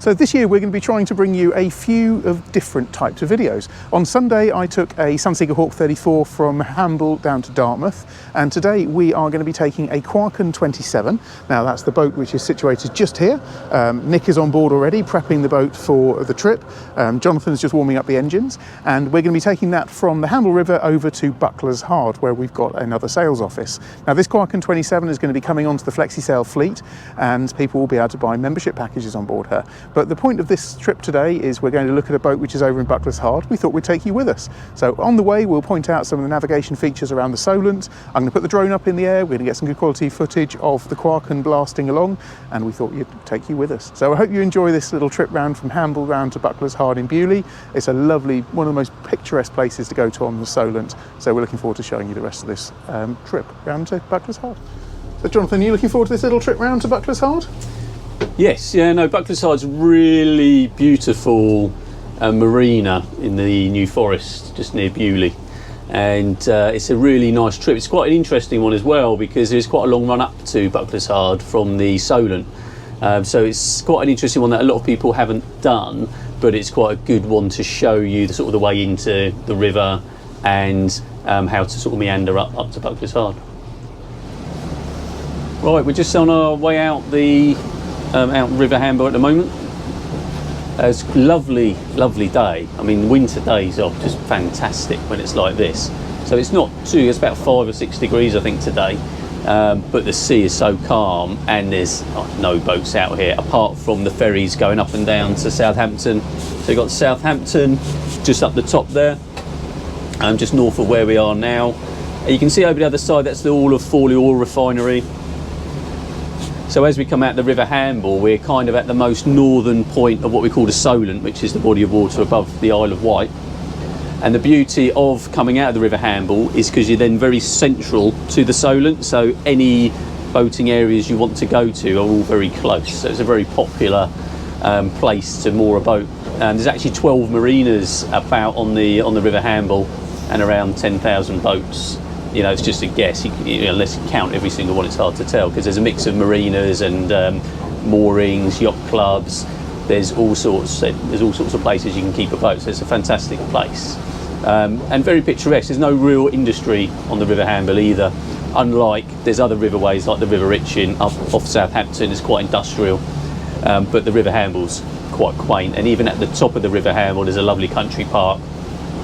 So this year we're going to be trying to bring you a few of different types of videos. On Sunday I took a Sunseeker Hawk 34 from Hamble down to Dartmouth, and today we are going to be taking a Quarken 27. Now that's the boat which is situated just here. Nick is on board already prepping the boat for the trip. Jonathan's just warming up the engines, and we're going to be taking that from the Hamble River over to Buckler's Hard, where we've got another sales office. Now this Quarken 27 is going to be coming onto the flexi-sail fleet, and people will be able to buy membership packages on board her. But the point of this trip today is we're going to look at a boat which is over in Buckler's Hard. We thought we'd take you with us. So on the way, we'll point out some of the navigation features around the Solent. I'm going to put the drone up in the air. We're going to get some good quality footage of the Quarken blasting along, and we thought we'd take you with us. So I hope you enjoy this little trip round from Hamble round to Buckler's Hard in Beaulieu. It's a lovely, one of the most picturesque places to go to on the Solent. So we're looking forward to showing you the rest of this trip round to Buckler's Hard. So Jonathan, are you looking forward to this little trip round to Buckler's Hard? Yes, yeah, no, Buckler's Hard's really beautiful marina in the New Forest, just near Beaulieu, and it's a really nice trip. It's quite an interesting one as well because there's quite a long run up to Buckler's Hard from the Solent, so it's quite an interesting one that a lot of people haven't done, but it's quite a good one to show you the sort of the way into the river and how to sort of meander up to Buckler's Hard. Right, we're just on our way out the out River Hamble at the moment. It's a lovely day. I mean, winter days are just fantastic when it's like this. So it's not too, it's about 5 or 6 degrees I think today, but the sea is so calm and there's no boats out here apart from the ferries going up and down to Southampton. So you've got Southampton just up the top there, just north of where we are now. You can see over the other side, that's all of Beaulieu Oil Refinery. So as we come out the River Hamble, we're kind of at the most northern point of what we call the Solent, which is the body of water above the Isle of Wight. And the beauty of coming out of the River Hamble is because you're then very central to the Solent, so any boating areas you want to go to are all very close. So it's a very popular place to moor a boat. There's actually 12 marinas about on the River Hamble and around 10,000 boats. You know, it's just a guess. Unless you count every single one, it's hard to tell because there's a mix of marinas and moorings, yacht clubs. There's all sorts of places you can keep a boat. So it's a fantastic place and very picturesque. There's no real industry on the River Hamble either. Unlike there's other riverways like the River Itchen up off Southampton. It's quite industrial, but the River Hamble's quite quaint. And even at the top of the River Hamble, there's a lovely country park,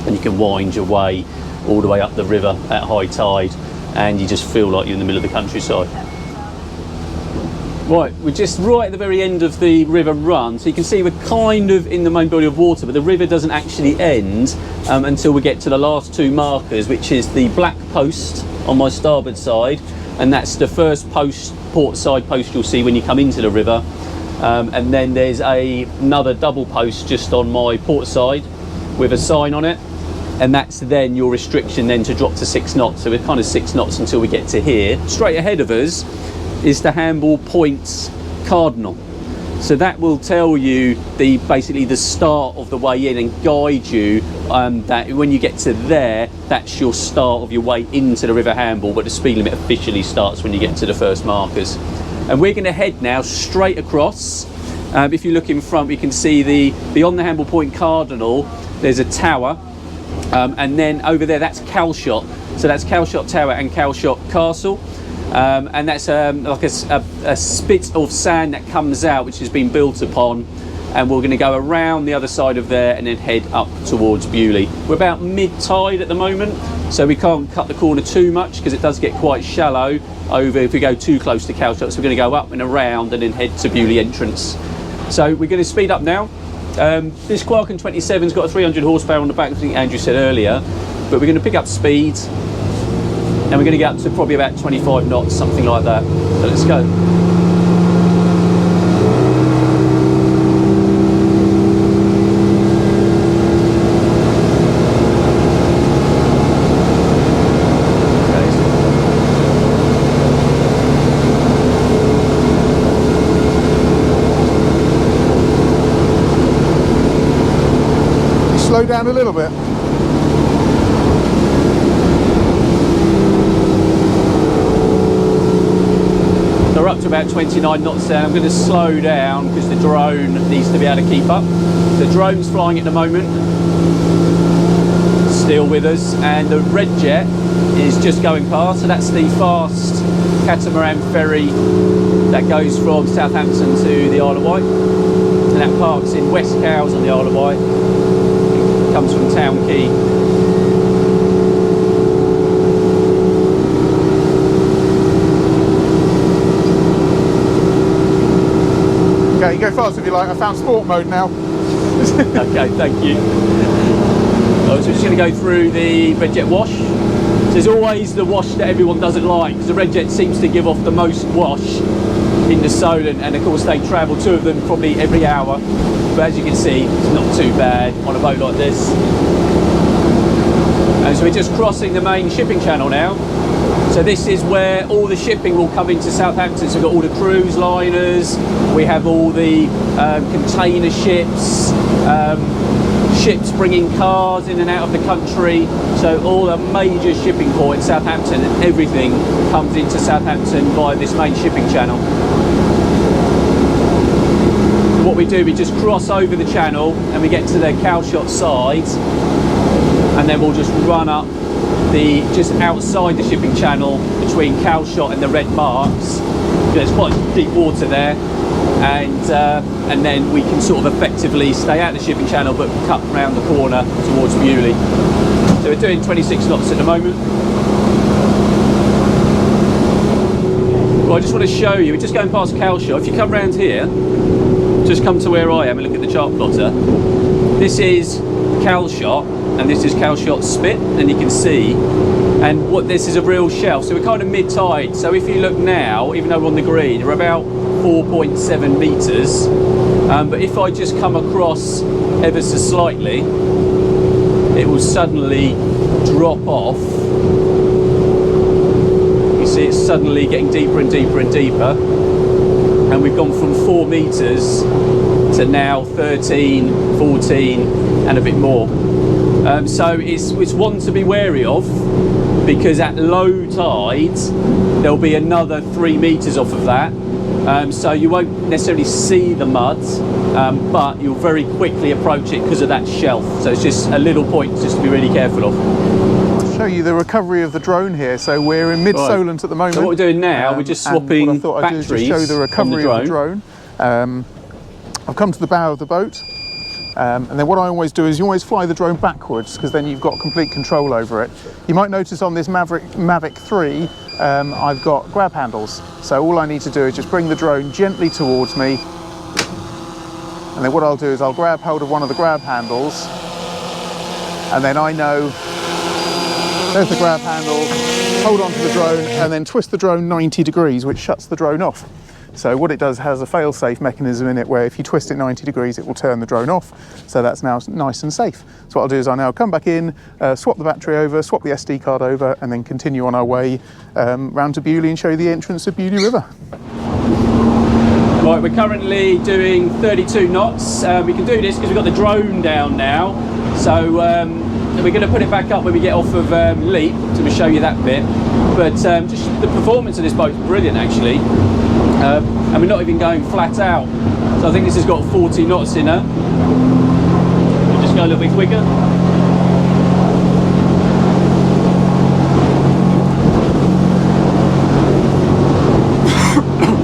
and you can wind your way all the way up the river at high tide, and you just feel like you're in the middle of the countryside. Right, we're just right at the very end of the river run, so you can see we're kind of in the main body of water, but the river doesn't actually end until we get to the last 2 markers, which is the black post on my starboard side, and that's the first post, port side post you'll see when you come into the river, and then there's another double post just on my port side with a sign on it. And that's then your restriction then to drop to 6 knots. So we're kind of 6 knots until we get to here. Straight ahead of us is the Hamble Points Cardinal. So that will tell you basically the start of the way in and guide you that when you get to there, that's your start of your way into the River Hamble, but the speed limit officially starts when you get to the first markers. And we're going to head now straight across. If you look in front, we can see beyond the Hamble Point Cardinal, there's a tower. And then over there, that's Calshot. So that's Calshot Tower and Calshot Castle. And that's like a spit of sand that comes out, which has been built upon. And we're going to go around the other side of there and then head up towards Beaulieu. We're about mid-tide at the moment, so we can't cut the corner too much because it does get quite shallow over if we go too close to Calshot. So we're going to go up and around and then head to Beaulieu entrance. So we're going to speed up now. This Quarken 27's got a 300 horsepower on the back, I think Andrew said earlier, but we're going to pick up speed and we're going to get up to probably about 25 knots, something like that. So let's go. Slow down a little bit. So we're up to to about 29 knots there. I'm going to slow down because the drone needs to be able to keep up. The drone's flying at the moment, still with us, and the red jet is just going past. So that's the fast catamaran ferry that goes from Southampton to the Isle of Wight, and that parks in West Cowes on the Isle of Wight. It comes from Town Quay. Okay, you go fast if you like. I found sport mode now. Okay, thank you. So we're just going to go through the red jet wash. So there's always the wash that everyone doesn't like, because the red jet seems to give off the most wash in the Solent, and of course they travel, 2 of them probably every hour. But as you can see, it's not too bad on a boat like this. And so we're just crossing the main shipping channel now. So this is where all the shipping will come into Southampton. So we've got all the cruise liners, we have all the container ships, ships bringing cars in and out of the country. So all the major shipping port in Southampton, and everything comes into Southampton via this main shipping channel. So what we do, we just cross over the channel and we get to the Cowshot side, and then we'll just run up just outside the shipping channel between Cowshot and the red marks. There's quite deep water there, and then we can sort of effectively stay out the shipping channel but cut round the corner towards Beaulieu. So we're doing 26 knots at the moment. Well, I just want to show you, we're just going past Cowshot. If you come round here, just come to where I am and look at the chart plotter. This is Cowshot, and this is Cowshot Spit, and you can see, and what this is a real shelf. So we're kind of mid-tide. So if you look now, even though we're on the green, we're about 4.7 metres. But if I just come across ever so slightly, it will suddenly drop off. You see it's suddenly getting deeper and deeper and deeper. And we've gone from 4 metres to now 13, 14 and a bit more. So it's one to be wary of, because at low tides there'll be another 3 metres off of that. So you won't necessarily see the mud, but you'll very quickly approach it because of that shelf. So it's just a little point just to be really careful of. I'll show you the recovery of the drone here. So we're in mid-Solent at the moment. So what we're doing now, we're just swapping and what I thought I'd do is just show the recovery of the drone. I've come to the bow of the boat. And then what I always do is you always fly the drone backwards, because then you've got complete control over it. You might notice on this Mavic 3, I've got grab handles. So all I need to do is just bring the drone gently towards me. And then what I'll do is I'll grab hold of one of the grab handles. And then I know, there's the grab handle, hold on to the drone, and then twist the drone 90 degrees, which shuts the drone off. So what it does has a fail-safe mechanism in it where if you twist it 90 degrees, it will turn the drone off. So that's now nice and safe. So what I'll do is I'll now come back in, swap the battery over, swap the SD card over, and then continue on our way round to Beaulieu and show you the entrance of Beaulieu River. Right, we're currently doing 32 knots. We can do this because we've got the drone down now. So we're going to put it back up when we get off of Leap to show you that bit. But just the performance of this boat is brilliant, actually. And we're not even going flat out. So I think this has got 40 knots in her. We'll just go a little bit quicker.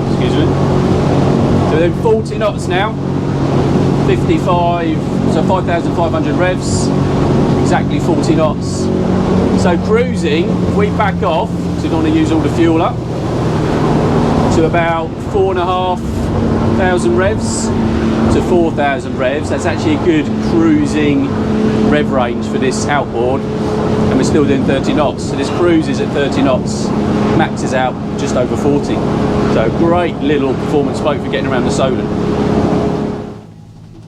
Excuse me. So we're doing 40 knots now. 55, so 5,500 revs. Exactly 40 knots. So cruising, if we back off, so we don't want to use all the fuel up, to about 4,500 revs to 4,000 revs. That's actually a good cruising rev range for this outboard, and we're still doing 30 knots. So this cruise is at 30 knots, maxes out just over 40. So great little performance boat for getting around the Solent.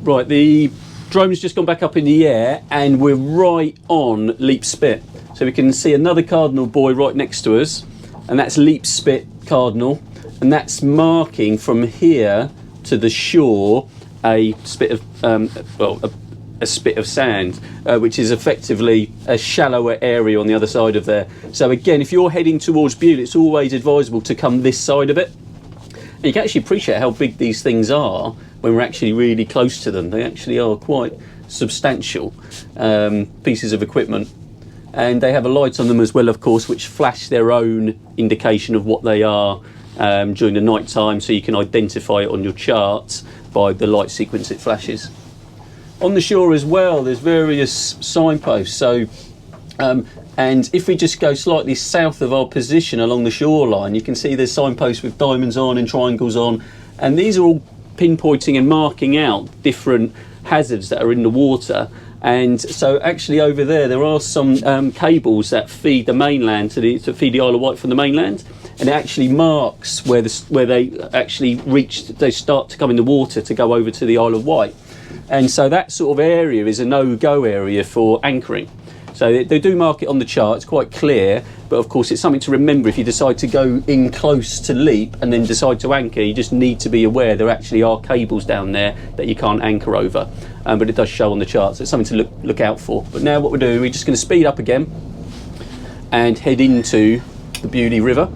Right, the drone's just gone back up in the air and we're right on Leap Spit. So we can see another cardinal buoy right next to us, and that's Leap Spit Cardinal. And that's marking from here to the shore a spit of a spit of sand, which is effectively a shallower area on the other side of there. So again, if you're heading towards Beaulieu, it's always advisable to come this side of it. You can actually appreciate how big these things are when we're actually really close to them. They actually are quite substantial pieces of equipment. And they have a light on them as well, of course, which flash their own indication of what they are during the night time, so you can identify it on your chart by the light sequence it flashes. On the shore as well, there's various signposts. So, and if we just go slightly south of our position along the shoreline, you can see there's signposts with diamonds on and triangles on, and these are all pinpointing and marking out different hazards that are in the water. And so actually over there are some cables that feed the mainland to feed the Isle of Wight from the mainland, and it actually marks where they actually they start to come in the water to go over to the Isle of Wight. And so that sort of area is a no-go area for anchoring. So they do mark it on the chart, it's quite clear, but of course it's something to remember if you decide to go in close to leap and then decide to anchor. You just need to be aware there actually are cables down there that you can't anchor over, but it does show on the chart, so it's something to look out for. But now what we're doing, we're just going to speed up again and head into the Beaulieu River.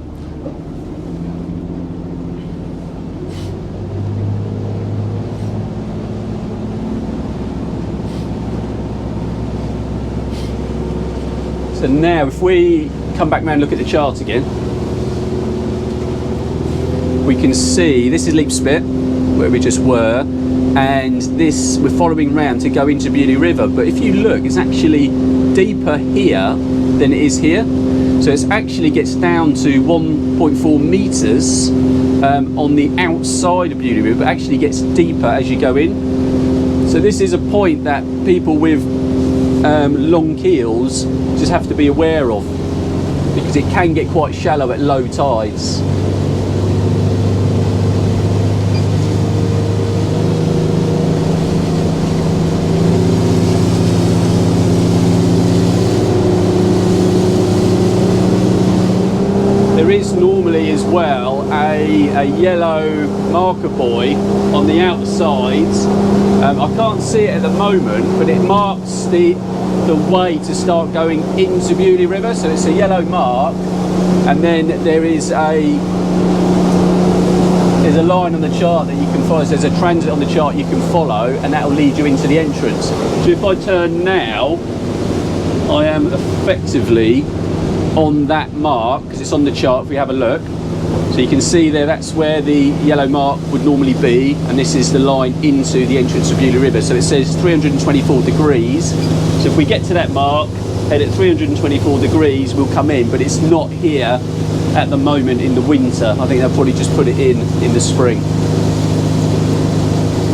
So now if we come back around and look at the chart again, we can see this is Leap Spit, where we just were, and this we're following round to go into Beaulieu River. But if you look, it's actually deeper here than it is here. So it actually gets down to 1.4 metres on the outside of Beaulieu River, but actually gets deeper as you go in. So this is a point that people with long keels just have to be aware of, because it can get quite shallow at low tides. There is normally as well a yellow marker buoy on the outside. I can't see it at the moment, but it marks the way to start going into Beaulieu River. So it's a yellow mark, and then there's a line on the chart that you can follow. So there's a transit on the chart you can follow, and that will lead you into the entrance. So if I turn now, I am effectively on that mark, because it's on the chart if we have a look. So you can see there, that's where the yellow mark would normally be, and this is the line into the entrance of Beaulieu River. So it says 324 degrees. So if we get to that mark, head at 324 degrees, we'll come in, but it's not here at the moment in the winter. I think they'll probably just put it in the spring.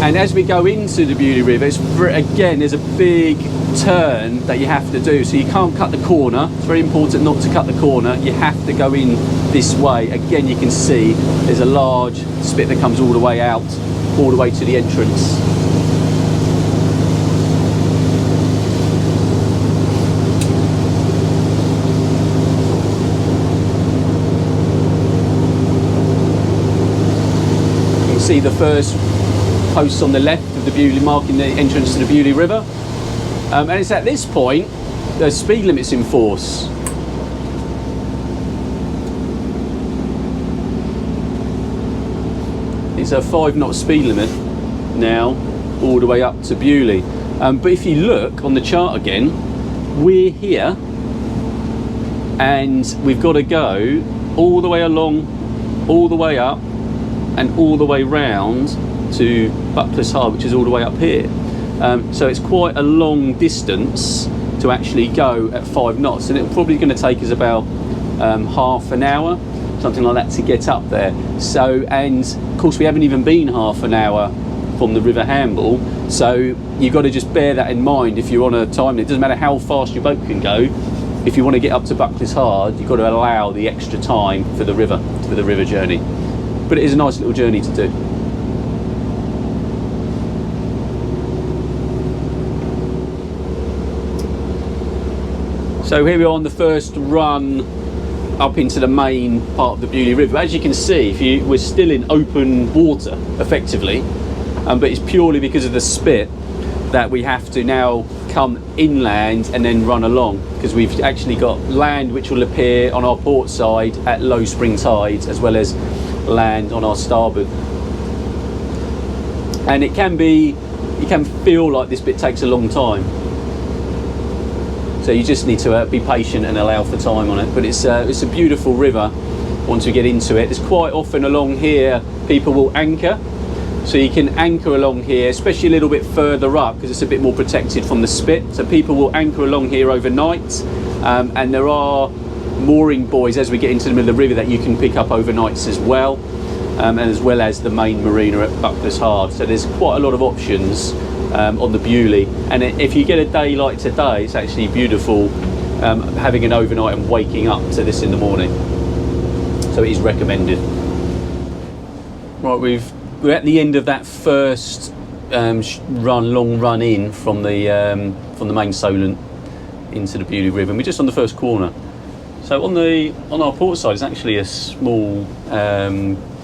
And as we go into the Beaulieu River, again, there's a big turn that you have to do. So you can't cut the corner. It's very important not to cut the corner. You have to go in this way. Again, you can see there's a large spit that comes all the way out, all the way to the entrance. You can see the first posts on the left of the Beaulieu, marking the entrance to the Beaulieu River, and it's at this point the speed limit's in force. It's a 5-knot speed limit now, all the way up to Beaulieu. But if you look on the chart again, we're here, and we've got to go all the way along, all the way up, and all the way round to Buckless Harbour, which is all the way up here. So it's quite a long distance to actually go at 5 knots, and it's probably going to take us about half an hour, something like that, to get up there. So, and of course we haven't even been half an hour from the River Hamble, so you've got to just bear that in mind if you're on a time limit. It doesn't matter how fast your boat can go. If you want to get up to Buckless Hard, you've got to allow the extra time for the river journey. But it is a nice little journey to do. So here we are on the first run up into the main part of the Beaulieu River. As you can see, we're still in open water, effectively, but it's purely because of the spit that we have to now come inland and then run along, because we've actually got land which will appear on our port side at low spring tides, as well as land on our starboard. And it can feel like this bit takes a long time. So you just need to be patient and allow for time on it. But it's a beautiful river once we get into it. There's quite often along here people will anchor. So you can anchor along here, especially a little bit further up because it's a bit more protected from the spit. So people will anchor along here overnight. And there are mooring buoys as we get into the middle of the river that you can pick up overnights as well. And as well as the main marina at Bucklers Hard. So there's quite a lot of options on the Beaulieu, and if you get a day like today, it's actually beautiful having an overnight and waking up to this in the morning. So it is recommended. Right, we're at the end of that first long run in from the main Solent into the Beaulieu River, and we're just on the first corner. So on our port side is actually a small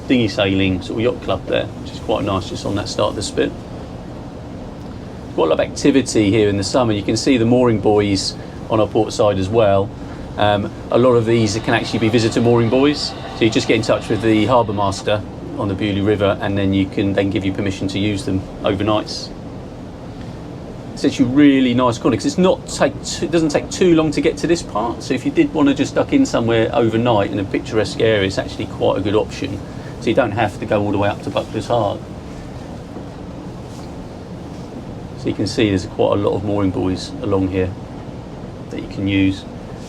dinghy sailing sort of yacht club there, which is quite nice, just on that start of the spit. Quite a lot of activity here in the summer. You can see the mooring buoys on our port side as well. A lot of these can actually be visitor mooring buoys, so you just get in touch with the harbour master on the Beaulieu River, and then you can then give you permission to use them overnights. It's actually really nice corner because it doesn't take too long to get to this part. So if you did want to just duck in somewhere overnight in a picturesque area, it's actually quite a good option. So you don't have to go all the way up to Bucklers Hard. So you can see there's quite a lot of mooring buoys along here that you can use.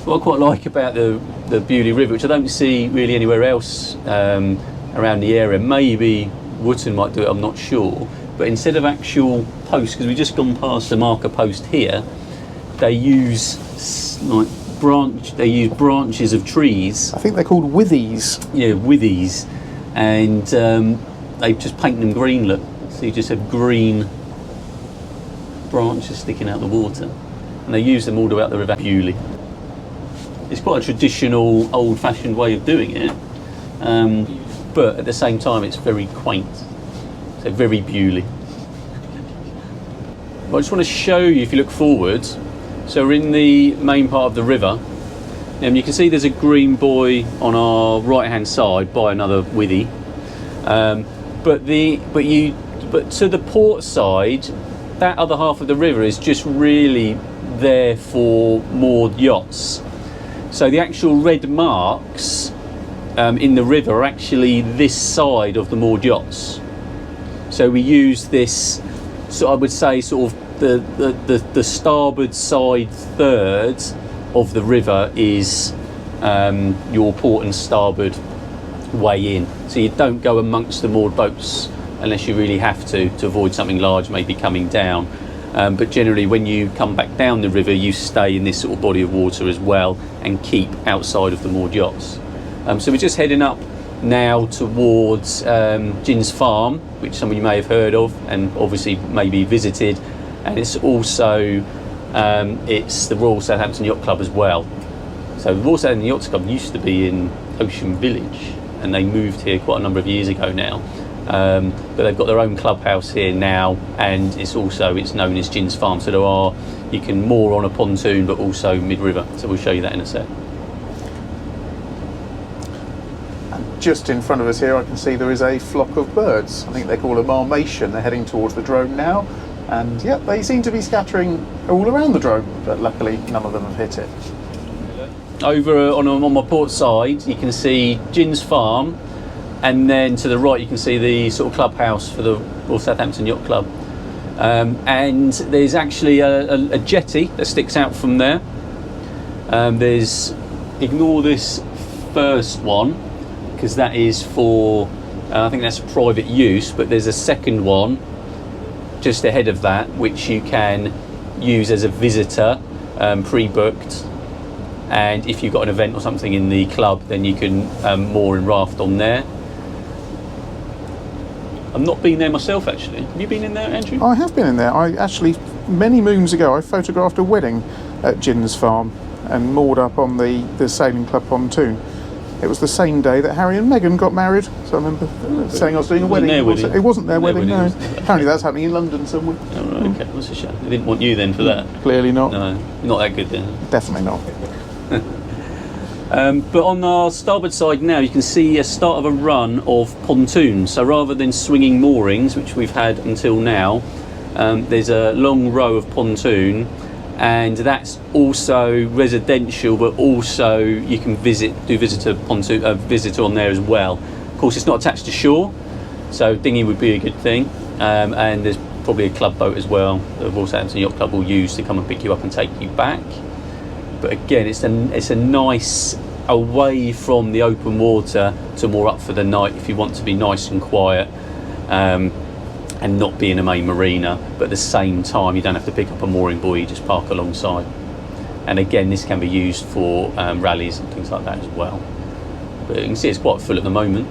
What I quite like about the Beaulieu River, which I don't see really anywhere else around the area, maybe Wootton might do it, I'm not sure, but instead of actual posts, because we've just gone past the marker post here, they use branches of trees. I think they're called withies. Yeah, withies, and they just paint them green, look, so you just have green branches sticking out the water, and they use them all the way up the river Beaulieu. It's quite a traditional, old-fashioned way of doing it, but at the same time it's very quaint, so very Beaulieu. But I just want to show you, if you look forward, so we're in the main part of the river, and you can see there's a green buoy on our right-hand side by another withy, but to the port side, that other half of the river is just really there for moored yachts. So the actual red marks in the river are actually this side of the moored yachts. So we use this, so I would say sort of the starboard side third of the river is your port and starboard way in. So you don't go amongst the moored boats unless you really have to avoid something large maybe coming down. But generally when you come back down the river, you stay in this sort of body of water as well and keep outside of the moored yachts. So we're just heading up now towards Gin's Farm, which some of you may have heard of and obviously maybe visited, and it's also it's the Royal Southampton Yacht Club as well. So the Royal Southampton Yacht Club used to be in Ocean Village, and they moved here quite a number of years ago now. But they've got their own clubhouse here now, and it's known as Gin's Farm. So you can moor on a pontoon, but also mid-river. So we'll show you that in a sec. And just in front of us here, I can see there is a flock of birds. I think they call a marmation. They're heading towards the drone now, and yep, they seem to be scattering all around the drone, but luckily none of them have hit it. Over on my port side, you can see Gin's Farm. And then to the right you can see the sort of clubhouse for the Royal Southampton Yacht Club. And there's actually a jetty that sticks out from there. Ignore this first one, because that is for, I think that's private use, but there's a second one just ahead of that, which you can use as a visitor, pre-booked. And if you've got an event or something in the club, then you can moor and raft on there. I've not been there myself, actually. Have you been in there, Andrew? I have been in there. I actually, many moons ago, I photographed a wedding at Gin's Farm and moored up on the sailing club pontoon. It was the same day that Harry and Meghan got married, so I remember saying I was doing a wedding. It wasn't their wedding, no. Apparently that's happening in London somewhere. Oh, right, okay, that's a shame. They didn't want you then for that. Clearly not. No, not that good then. Definitely not. But on our starboard side now, you can see a start of a run of pontoons. So rather than swinging moorings, which we've had until now, there's a long row of pontoon, and that's also residential, but also you can do visitor on there as well. Of course, it's not attached to shore, so dinghy would be a good thing. And there's probably a club boat as well that Wolverhampton Yacht Club will use to come and pick you up and take you back. But again, it's a nice away from the open water to more up for the night if you want to be nice and quiet, and not be in a main marina, but at the same time you don't have to pick up a mooring buoy, you just park alongside. And again, this can be used for rallies and things like that as well. But you can see it's quite full at the moment.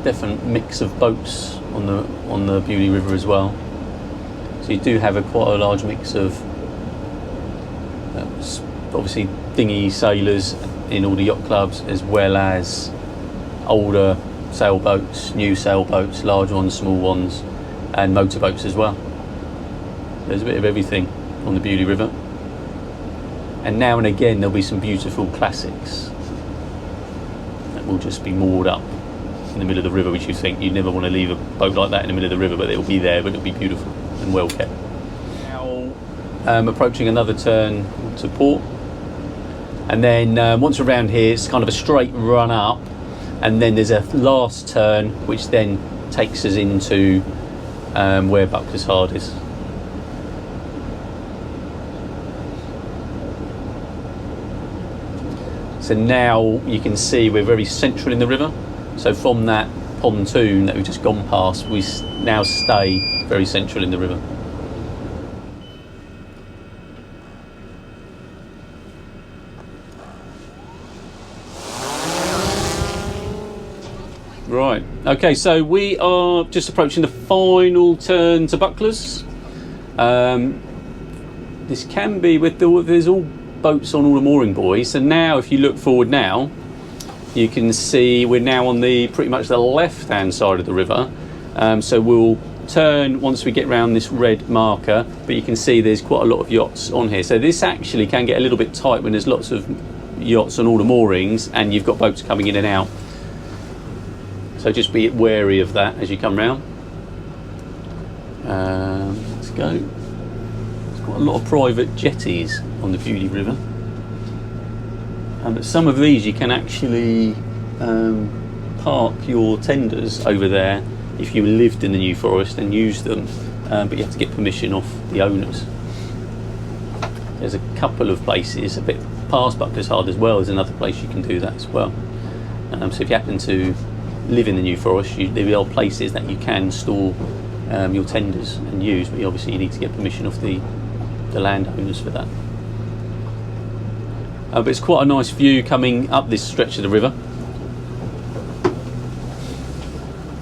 Definite mix of boats on the Beaulieu River as well. So you do have quite a large mix of obviously dinghy sailors in all the yacht clubs, as well as older sailboats, new sailboats, large ones, small ones, and motorboats as well. There's a bit of everything on the Beaulieu River. And now and again there'll be some beautiful classics that will just be moored up in the middle of the river, which you think you'd never want to leave a boat like that in the middle of the river, but it'll be there, but it'll be beautiful and well kept. Now approaching another turn to port, and then once around here it's kind of a straight run up, and then there's a last turn which then takes us into where Buckler's Hard is. So now you can see we're very central in the river. So from that pontoon that we've just gone past, we now stay very central in the river. Right, okay, so we are just approaching the final turn to Buckler's. This can be there's all boats on all the mooring buoys. So now if you look forward now, you can see we're now on pretty much the left hand side of the river. So we'll turn once we get round this red marker, but you can see there's quite a lot of yachts on here. So this actually can get a little bit tight when there's lots of yachts on all the moorings and you've got boats coming in and out. So just be wary of that as you come round. Let's go. There's quite a lot of private jetties on the Beaulieu River. But some of these you can actually park your tenders over there if you lived in the New Forest and use them, but you have to get permission off the owners. There's a couple of places a bit past Buckler's Hard as well. There's another place you can do that as well. So if you happen to live in the New Forest, there are places that you can store your tenders and use, but obviously you need to get permission off the landowners for that. But it's quite a nice view coming up this stretch of the river.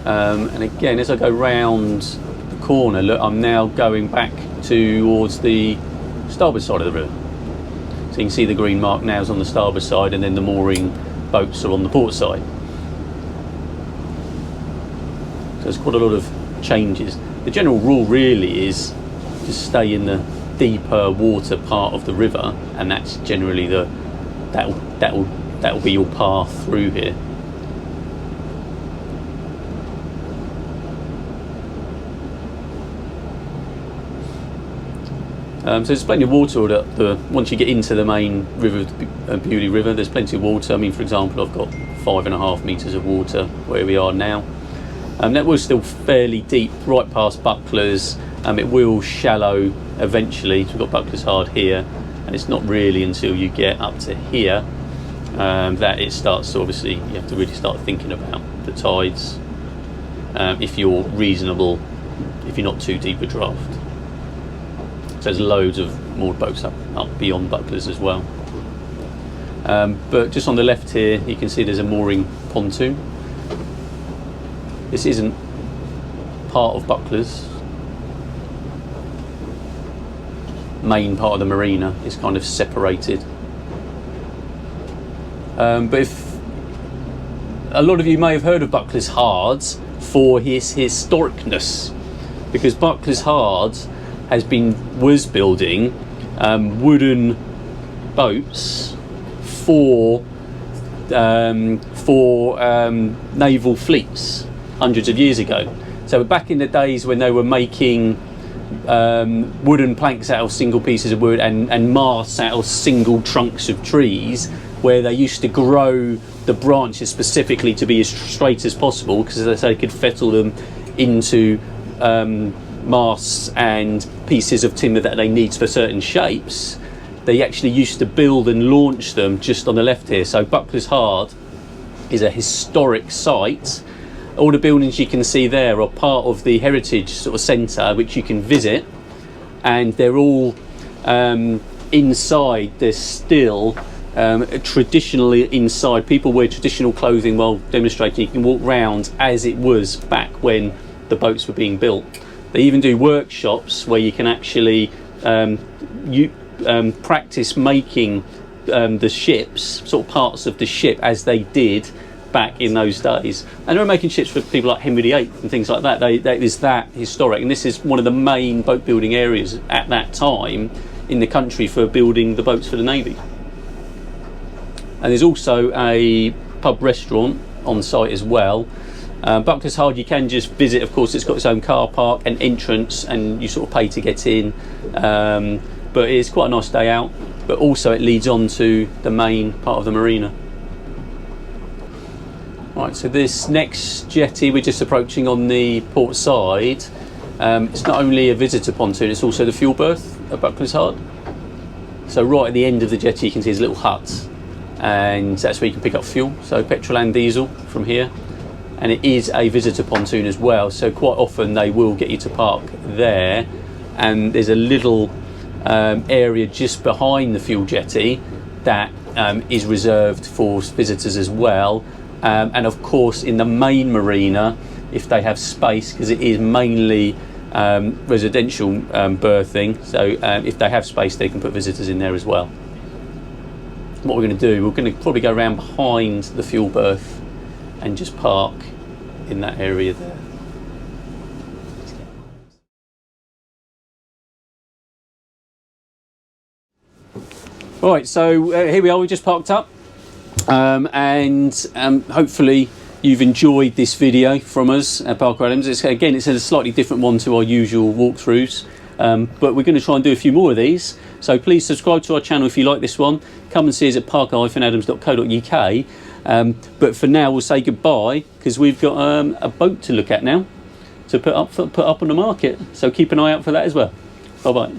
And again, as I go round the corner, look, I'm now going back towards the starboard side of the river. So you can see the green mark now is on the starboard side, and then the mooring boats are on the port side. So there's quite a lot of changes. The general rule really is to stay in the deeper water part of the river, and that's generally that'll be your path through here. So there's plenty of water once you get into the main river, Beaulieu River. There's plenty of water. I mean, for example, I've got 5.5 metres of water where we are now. That was still fairly deep right past Buckler's. It will shallow eventually. So we've got Buckler's Hard here, and it's not really until you get up to here that it starts to, obviously, you have to really start thinking about the tides if you're reasonable, if you're not too deep a draft. So there's loads of moored boats up beyond Buckler's as well. But just on the left here, you can see there's a mooring pontoon. This isn't part of Buckler's. Main part of the marina is kind of separated. But if a lot of you may have heard of Buckler's Hard for his historicness, because Buckley's Hard was building wooden boats for naval fleets hundreds of years ago. So back in the days when they were making wooden planks out of single pieces of wood and masts out of single trunks of trees, where they used to grow the branches specifically to be as straight as possible, because they could fettle them into masts and pieces of timber that they need for certain shapes. They actually used to build and launch them just on the left here. So Buckley's Hard is a historic site. All the buildings you can see there are part of the heritage sort of centre, which you can visit, and they're all inside. There's still traditionally inside. People wear traditional clothing while demonstrating. You can walk round as it was back when the boats were being built. They even do workshops where you can actually practice making the ships, sort of parts of the ship as they did back in those days. And they were making ships for people like Henry VIII and things like that. That is that historic, and this is one of the main boat building areas at that time in the country for building the boats for the Navy. And there's also a pub restaurant on site as well. Buckley's Hard you can just visit. Of course, it's got its own car park and entrance, and you sort of pay to get in, but it's quite a nice day out. But also it leads on to the main part of the marina. Right, so this next jetty we're just approaching on the port side, it's not only a visitor pontoon, it's also the fuel berth at Buckley's Hard. So right at the end of the jetty you can see there's a little hut, and that's where you can pick up fuel, so petrol and diesel from here. And it is a visitor pontoon as well, so quite often they will get you to park there. And there's a little area just behind the fuel jetty that is reserved for visitors as well. And of course in the main marina, if they have space, because it is mainly residential berthing, so if they have space they can put visitors in there as well. What we're going to do, we're going to probably go around behind the fuel berth and just park in that area there. Right, so here we are, we just parked up, and hopefully you've enjoyed this video from us at Parker Adams. It's a slightly different one to our usual walkthroughs, but we're going to try and do a few more of these. So please subscribe to our channel if you like this one. Come and see us at parker-adams.co.uk. But for now we'll say goodbye, because we've got a boat to look at now to put up on the market. So keep an eye out for that as well. Bye bye.